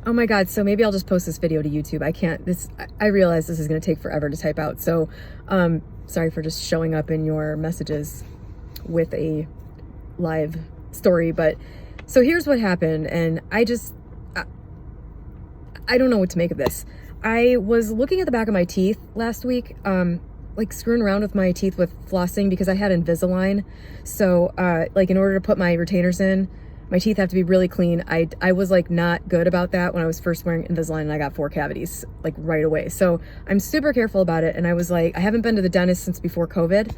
Oh my God. So maybe I'll just post this video to YouTube. I realize this is going to take forever to type out. So, sorry for just showing up in your messages with a live story. But so here's what happened. And I don't know what to make of this. I was looking at the back of my teeth last week, like screwing around with my teeth with flossing because I had Invisalign. So, like in order to put my retainers in, my teeth have to be really clean. I was like not good about that when I was first wearing Invisalign, and I got 4 cavities like right away. So I'm super careful about it. And I was like, I haven't been to the dentist since before COVID.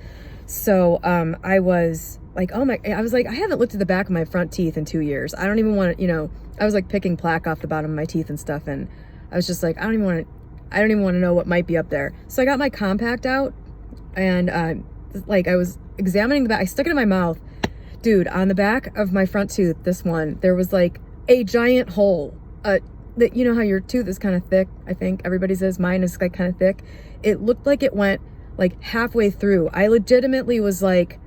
So I was like, I was like, I haven't looked at the back of my front teeth in 2 years. I don't even want to, I was like picking plaque off the bottom of my teeth and stuff. And I was just like, I don't even want to know what might be up there. So I got my compact out and like I was examining the back. I stuck it in my mouth. Dude, on the back of my front tooth, this one, there was like a giant hole. That, you know how your tooth is kind of thick? I think everybody's is. Mine is like kind of thick. It looked like it went like halfway through. I legitimately was like,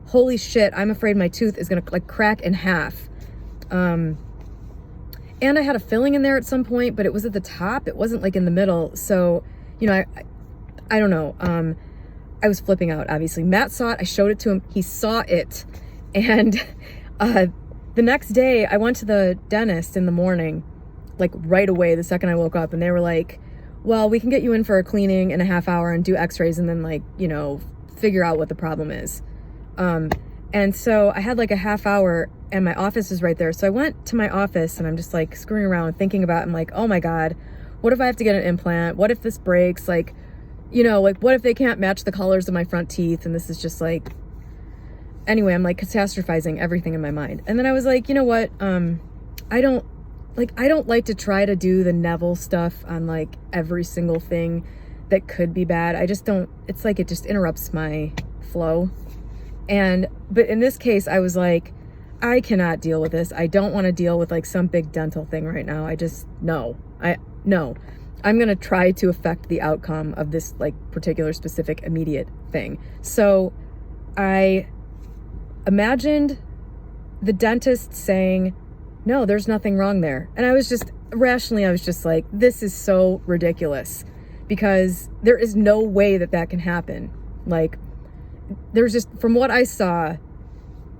holy shit, I'm afraid my tooth is going to like crack in half. And I had a filling in there at some point, but it was at the top. It wasn't like in the middle. So, I don't know. I was flipping out, obviously. Matt saw it. I showed it to him. He saw it. And the next day I went to the dentist in the morning, like right away, the second I woke up, and they were like, well, we can get you in for a cleaning in a half hour and do x-rays and then like, figure out what the problem is. And so I had like a half hour and my office is right there. So I went to my office and I'm just like screwing around thinking about, I'm like, oh my God, what if I have to get an implant? What if this breaks? Like, like what if they can't match the colors of my front teeth? And this is just like, anyway, I'm like catastrophizing everything in my mind. And then I was like, you know what? I don't like to try to do the Neville stuff on like every single thing that could be bad. I just don't, it's like, it just interrupts my flow. But in this case, I was like, I cannot deal with this. I don't want to deal with like some big dental thing right now. I'm going to try to affect the outcome of this like particular specific immediate thing. So I imagined the dentist saying, no, there's nothing wrong there. And I was just like, this is so ridiculous because there is no way that can happen. Like, there's just, from what I saw,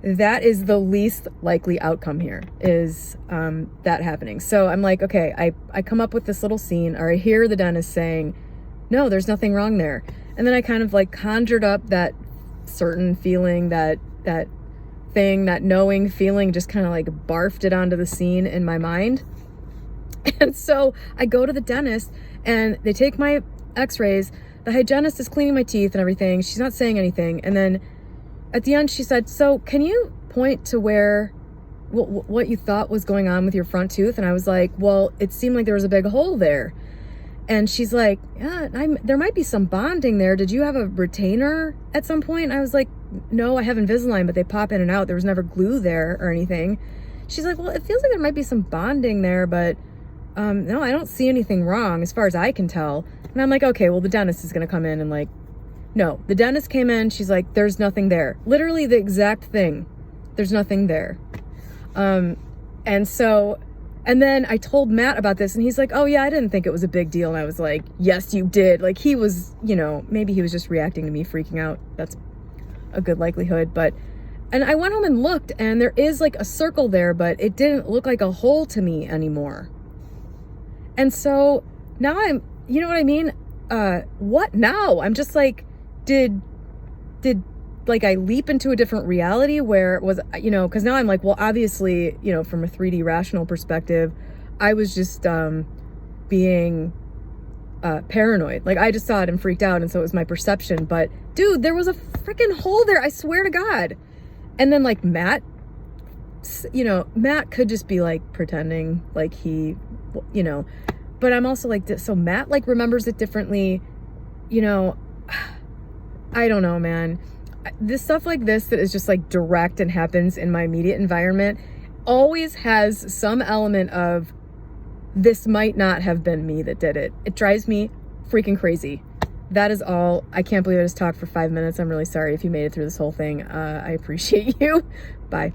that is the least likely outcome here is that happening. So I'm like, okay, I come up with this little scene, or I hear the dentist saying, no, there's nothing wrong there. And then I kind of like conjured up that certain feeling, that knowing feeling, just kind of like barfed it onto the scene in my mind. And so I go to the dentist and they take my x-rays. The hygienist is cleaning my teeth and everything. She's not saying anything. And then at the end she said, so can you point to where, what you thought was going on with your front tooth? And I was like, well, it seemed like there was a big hole there. And she's like, yeah, there might be some bonding there. Did you have a retainer at some point? And I was like, no, I have Invisalign, but they pop in and out. There was never glue there or anything. She's like, well, it feels like there might be some bonding there, but no, I don't see anything wrong as far as I can tell. And I'm like, okay, well, the dentist is going to come in and like, no, the dentist came in. She's like, there's nothing there. Literally the exact thing. There's nothing there. And then I told Matt about this and he's like, oh yeah, I didn't think it was a big deal. And I was like, yes, you did. Like he was, maybe he was just reacting to me freaking out. That's a good likelihood. And I went home and looked and there is like a circle there, but it didn't look like a hole to me anymore. And so now I'm, you know what I mean? What now? I'm just like, did like I leap into a different reality where it was, because now I'm like, well, obviously, from a 3D rational perspective, I was just being paranoid. Like I just saw it and freaked out, and so it was my perception. But dude, there was a freaking hole there, I swear to God. And then like Matt could just be like pretending like he, but I'm also like, so Matt like remembers it differently, I don't know, man. This stuff like this that is just like direct and happens in my immediate environment always has some element of, this might not have been me that did it. It drives me freaking crazy. That is all. I can't believe I just talked for 5 minutes. I'm really sorry if you made it through this whole thing. I appreciate you. Bye.